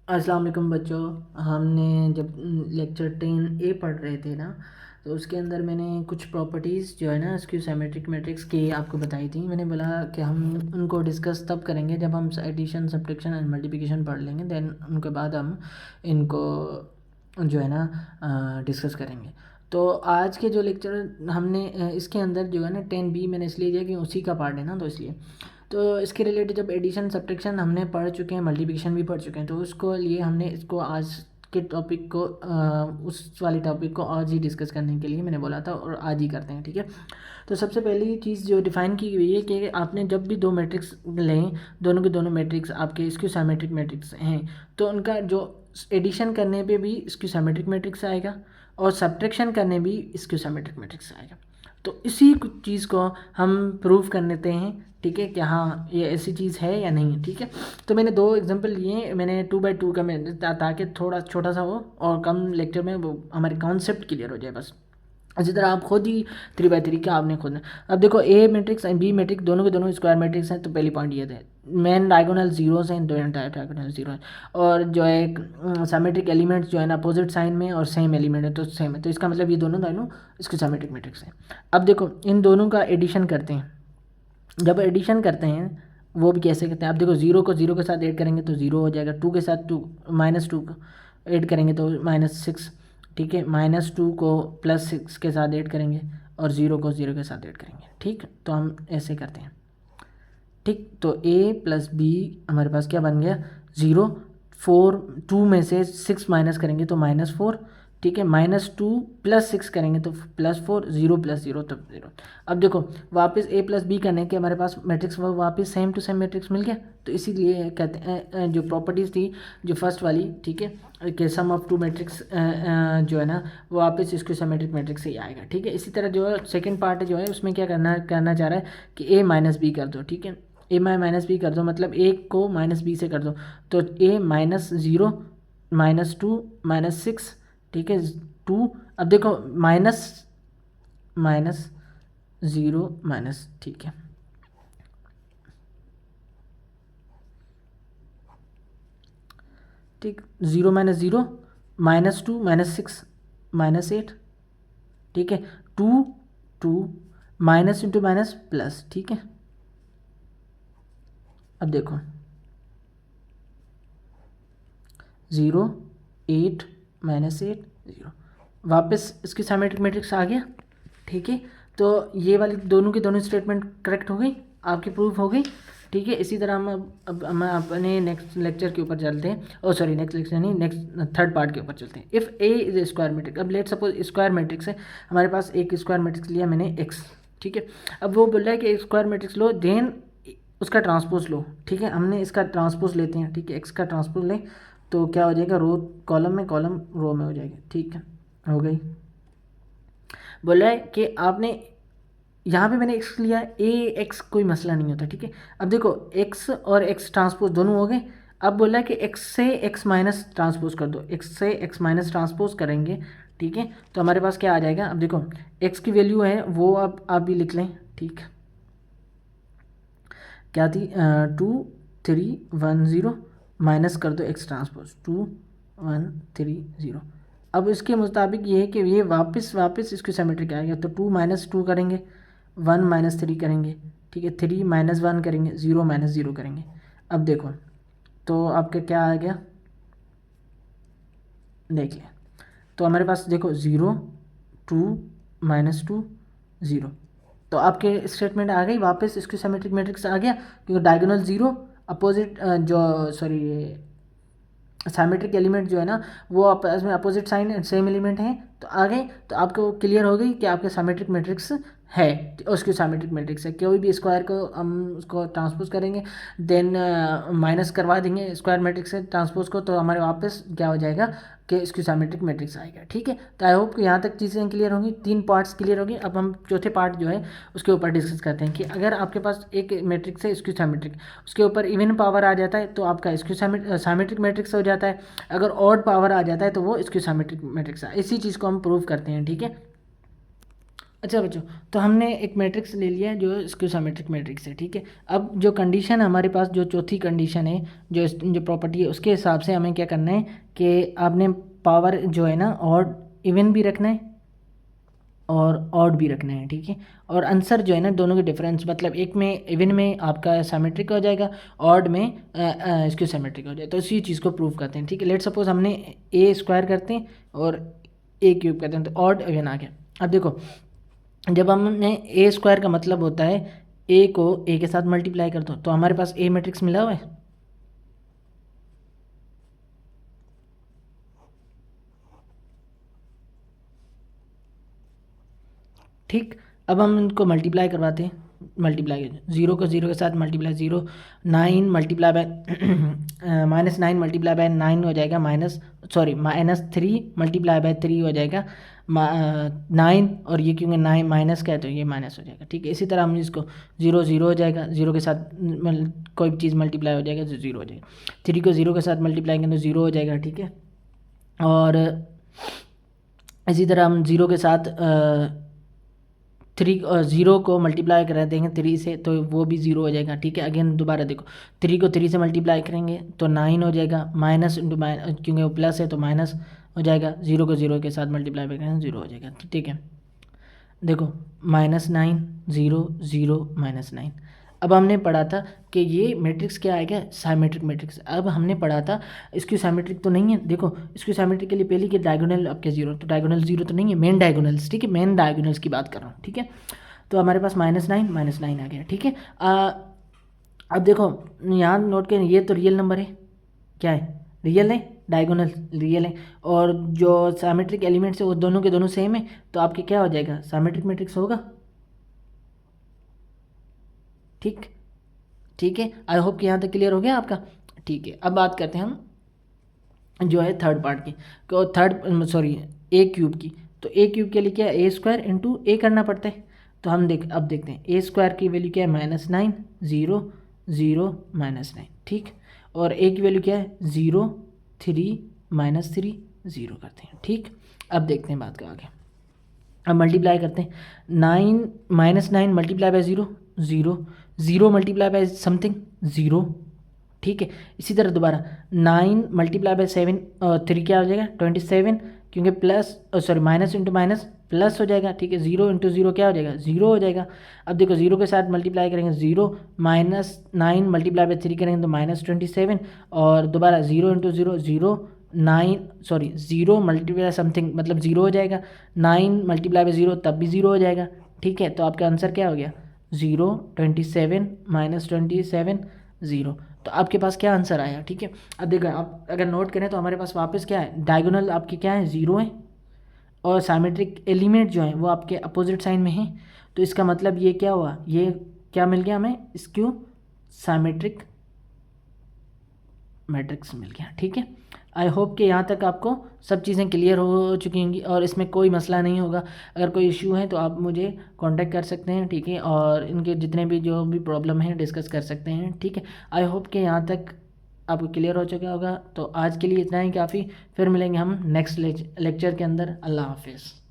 अस्सलाम वालेकुम बच्चों। हमने जब लेक्चर 10A पढ़ रहे थे ना, तो उसके अंदर मैंने कुछ प्रॉपर्टीज़ जो है ना स्क्यू सिमेट्रिक मैट्रिक्स की आपको बताई थी। मैंने बोला कि हम उनको डिस्कस तब करेंगे जब हम एडिशन सब्ट्रैक्शन एंड मल्टीप्लिकेशन पढ़ लेंगे, देन उनके बाद हम इनको जो है ना डिस्कस करेंगे। तो आज के जो लेक्चर हमने इसके अंदर जो है ना 10B मैंने इसलिए दिया कि उसी का पार्ट है ना, तो इसलिए तो इसके रिलेटेड जब एडिशन सब्ट्रैक्शन हमने पढ़ चुके हैं, मल्टीप्लिकेशन भी पढ़ चुके हैं, तो उसको लिए हमने इसको आज के टॉपिक को उस वाले टॉपिक को आज ही डिस्कस करने के लिए मैंने बोला था, और आज ही करते हैं, ठीक है। तो सबसे पहली चीज़ जो डिफ़ाइन की गई है कि आपने जब भी दो मैट्रिक्स लें, दोनों के दोनों मैट्रिक्स आपके स्क्यू सिमेट्रिक मैट्रिक्स हैं, तो उनका जो एडिशन करने पे भी स्क्यू सिमेट्रिक मैट्रिक्स आएगा और सब्ट्रैक्शन करने भी स्क्यू सिमेट्रिक मैट्रिक्स आएगा। तो इसी चीज़ को हम प्रूव कर लेते हैं, ठीक है, कि हाँ ये ऐसी चीज़ है या नहीं है, ठीक है। तो मैंने दो एग्जांपल लिए, मैंने 2x2 का मैं ताकि थोड़ा छोटा सा हो और कम लेक्चर में वो हमारे कॉन्सेप्ट क्लियर हो जाए बस। इसी तरह आप खुद ही 3x3 का आपने खुद। अब देखो ए मैट्रिक्स एंड बी मैट्रिक्स दोनों के दोनों स्क्वायर मैट्रिक्स हैं, तो पहली पॉइंट ये थे मेन डायगोनल जीरोस हैं, दो डायगोनल जीरो है, और जो है सिमेट्रिक एलिमेंट्स जो है ना अपोजिट साइन में और सेम एलिमेंट है तो सेम है, तो इसका मतलब ये दोनों दोनों इसके सिमेट्रिक मैट्रिक्स हैं। अब देखो इन दोनों का एडिशन करते हैं। जब एडिशन करते हैं वो भी कैसे करते हैं, आप देखो जीरो को जीरो के साथ ऐड करेंगे तो जीरो हो जाएगा, टू के साथ टू -2 को ऐड करेंगे तो -6, ठीक है, -2 को +6 के साथ ऐड करेंगे और ज़ीरो को ज़ीरो के साथ ऐड करेंगे, ठीक। तो हम ऐसे करते हैं, ठीक। तो a प्लस बी हमारे पास क्या बन गया, 0, 4, 2 में से 6 माइनस करेंगे तो -4, ठीक है, -2 + 6 करेंगे तो +4, 0 + 0 तो 0। अब देखो वापस a प्लस बी करने के हमारे पास मैट्रिक्स वो वापस सेम टू सेम मैट्रिक्स मिल गया, तो इसीलिए कहते हैं जो प्रॉपर्टीज़ थी जो फर्स्ट वाली, ठीक है, कि सम ऑफ टू मैट्रिक्स जो है ना वो वापस इसको सिमेट्रिक मैट्रिक्स से ही आएगा, ठीक है। इसी तरह जो सेकंड पार्ट जो है उसमें क्या करना चाह रहा है कि a माइनस बी कर दो, ठीक है, ए माइनस बी कर दो, मतलब ए को -b से कर दो, तो a -0 -2 -6, ठीक है, 2। अब देखो माइनस माइनस ज़ीरो माइनस, ठीक है, ठीक, 0 -0 -2 -6 -8, ठीक है, 2 2 माइनस इंटू माइनस प्लस, ठीक है। अब देखो 0 8 -8 0, वापस इसकी सिमेट्रिक मैट्रिक्स आ गया, ठीक है। तो ये वाली दोनों की दोनों स्टेटमेंट करेक्ट हो गई, आपकी प्रूफ हो गई, ठीक है। इसी तरह अब हम अपने नेक्स्ट लेक्चर के ऊपर चलते हैं, ओ सॉरी नेक्स्ट लेक्चर नहीं, नेक्स्ट थर्ड पार्ट के ऊपर चलते हैं। If A is a square matrix, अब लेट सपोज स्क्वायर मैट्रिक्स है हमारे पास, एक स्क्वायर मैट्रिक्स लिया मैंने एक्स, ठीक है। अब वो बोल रहा है कि एक स्क्वायर मैट्रिक्स लो, देन उसका ट्रांसपोज लो, ठीक है। हमने इसका ट्रांसपोज लेते हैं, ठीक है, एक्स का ट्रांसपोज लें तो क्या हो जाएगा, रो कॉलम में, कॉलम रो में हो जाएगी, ठीक है, हो गई। बोला है कि आपने यहाँ पे मैंने एक्स लिया, ए एक्स कोई मसला नहीं होता, ठीक है। अब देखो एक्स और एक्स ट्रांसपोज दोनों हो गए। अब बोला है कि एक्स से एक्स माइनस ट्रांसपोज कर दो, एक्स से एक्स माइनस ट्रांसपोज करेंगे, ठीक है, तो हमारे पास क्या आ जाएगा। अब देखो एक्स की वैल्यू है वो अब आप भी लिख लें, ठीक, क्या थी 2 3 1 0, माइनस कर दो एक्स ट्रांसपोज 2 1 3 0। अब इसके मुताबिक ये है कि ये वापस इसकी सिमेट्रिक आएगा, तो 2 -2 करेंगे, 1 -3 करेंगे, ठीक है, 3 -1 करेंगे, 0 -0 करेंगे। अब देखो तो आपका क्या आ गया, देख लें, तो हमारे पास देखो 0 2 -2 0, तो आपके स्टेटमेंट आ गई वापस, इसकी सिमेट्रिक मैट्रिक्स आ गया, क्योंकि डायगोनल 0 अपोजिट जो सॉरी सिमेट्रिक एलिमेंट जो है ना वो आपस में opposite sign and same element हैं, तो आ गए, तो आपको क्लियर हो गई कि आपके सिमेट्रिक मैट्रिक्स है, उसकी सिमेट्रिक मैट्रिक्स है। कोई भी स्क्वायर को हम उसको ट्रांसपोज करेंगे, देन माइनस करवा देंगे स्क्वायर मैट्रिक्स से ट्रांसपोज को, तो हमारे वापस क्या हो जाएगा कि इसकी सिमेट्रिक मैट्रिक्स आएगा, ठीक है। तो आई होप कि यहाँ तक चीज़ें क्लियर होंगी, 3 पार्ट्स क्लियर होंगी। अब हम चौथे पार्ट जो है उसके ऊपर डिस्कस करते हैं कि अगर आपके पास एक मैट्रिक्स है इसकी सिमेट्रिक, उसके ऊपर इवन पावर आ जाता है तो आपका इसकी सिमेट्रिक मैट्रिक्स हो जाता है, अगर ऑड पावर आ जाता है तो वो इसकी सिमेट्रिक मैट्रिक्स है। इसी चीज़ को हम प्रूव करते हैं, ठीक है। अच्छा बच्चों, तो हमने एक मैट्रिक्स ले लिया है जो स्क्यू सिमेट्रिक मैट्रिक्स है, ठीक है। अब जो कंडीशन है हमारे पास, जो चौथी कंडीशन है, जो प्रॉपर्टी है, उसके हिसाब से हमें क्या करना है कि आपने पावर जो है ना ऑड इवन भी रखना है और ऑड भी रखना है, ठीक है। और आंसर जो है ना दोनों के डिफरेंस, मतलब एक में इवन में आपका सिमेट्रिक हो जाएगा, ऑड में इसके सिमेट्रिक हो जाएगा। तो इसी चीज़ को प्रूव करते हैं, ठीक है। लेट सपोज हमने ए स्क्वायर करते हैं और ए क्यूब करते हैं, तो ऑड इवन आ गया। अब देखो, जब हमने ए स्क्वायर का मतलब होता है ए को ए के साथ मल्टीप्लाई कर दो, तो हमारे पास ए मैट्रिक्स मिला हुआ है। ठीक, अब हम इनको मल्टीप्लाई करवाते हैं। मल्टीप्लाई जीरो को जीरो के साथ multiply, zero 9 multiply by -9 multiply by 9 हो जाएगा -3 मल्टीप्लाई बाय 3 हो जाएगा 9, और ये क्योंकि 9 माइनस का है तो ये माइनस हो जाएगा, ठीक है। इसी तरह हम इसको 0 0 हो जाएगा, जीरो के साथ कोई भी चीज़ मल्टीप्लाई हो जाएगा तो 0 हो जाएगा। 3 को 0 के साथ मल्टीप्लाई करें तो 0 हो जाएगा, ठीक है। और इसी तरह हम 0 के साथ 3 0 को मल्टीप्लाई करा देंगे 3 से, तो वो भी 0 हो जाएगा, ठीक है। अगेन दोबारा देखो, 3 को 3 से मल्टीप्लाई करेंगे तो 9 हो जाएगा, माइनस इंटू माइनस, क्योंकि वो प्लस है तो माइनस हो जाएगा। 0 को 0 के साथ मल्टीप्लाई करेंगे 0 हो जाएगा, ठीक है। देखो -9 0 0 -9। अब हमने पढ़ा था कि ये मैट्रिक्स क्या आएगा, साइमेट्रिक मैट्रिक्स। अब हमने पढ़ा था इसकी साइमेट्रिक तो नहीं है। देखो इसकी साइमेट्रिक के लिए पहले कि डायगोनल आपके 0, तो डायगोनल 0 तो नहीं है, मेन डायगोनल्स, ठीक है। मेन डायगोनल्स की बात कर रहा हूँ, ठीक है। तो हमारे पास -9 आ गया, ठीक है। अब देखो यहाँ नोट करें, ये तो रियल नंबर है, क्या है, रियल है, डायगोनल रियल है, और जो साइमेट्रिक एलिमेंट्स है वो दोनों के दोनों सेम है, तो आपके क्या हो जाएगा, साइमेट्रिक मैट्रिक्स होगा, ठीक। ठीक है, आई होप कि यहाँ तक क्लियर हो गया आपका, ठीक है। अब बात करते हैं हम जो है थर्ड पार्ट की, ए क्यूब की। तो ए क्यूब के लिए क्या है, ए स्क्वायर इंटू ए करना पड़ता है। तो हम अब देखते हैं ए स्क्वायर की वैल्यू क्या है, -9 0 0 -9, ठीक। और ए की वैल्यू क्या है, 0 3 -3 0 करते हैं, ठीक। अब देखते हैं बात का आगे। अब मल्टीप्लाई करते हैं, 9 multiply by 0 0 0 multiply by something 0, ठीक है। इसी तरह दोबारा 9 मल्टीप्लाई बाय 7 और 3 क्या हो जाएगा 27, क्योंकि माइनस इंटू माइनस प्लस हो जाएगा, ठीक है। 0 इंटू 0 क्या हो जाएगा 0 हो जाएगा। अब देखो 0 के साथ मल्टीप्लाई करेंगे 0 -9 मल्टीप्लाई बाय 3 करेंगे तो -27, और दोबारा 0 इंटू 0 0 0 मल्टीप्लाई समथिंग मतलब 0 हो जाएगा। 9 मल्टीप्लाई बाय 0 तब भी 0 हो जाएगा, ठीक है। तो आपका आंसर क्या हो गया 0 27 -27 0। तो आपके पास क्या आंसर आया, ठीक है। अब देखो आप अगर नोट करें तो हमारे पास वापस क्या है, डायगोनल आपके क्या है 0 है, और साइमेट्रिक एलिमेंट जो है वो आपके अपोजिट साइन में है। तो इसका मतलब ये क्या हुआ, ये क्या मिल गया हमें, स्क्यू साइमेट्रिक मैट्रिक्स मिल गया, ठीक है। आई होप कि यहाँ तक आपको सब चीज़ें क्लियर हो चुकी होंगी और इसमें कोई मसला नहीं होगा। अगर कोई इश्यू है तो आप मुझे कांटेक्ट कर सकते हैं, ठीक है, और इनके जितने भी जो भी प्रॉब्लम है डिस्कस कर सकते हैं, ठीक है। आई होप कि यहाँ तक आपको क्लियर हो चुका होगा। तो आज के लिए इतना ही काफ़ी, फिर मिलेंगे हम नेक्स्ट लेक्चर के अंदर। अल्लाह हाफिज़।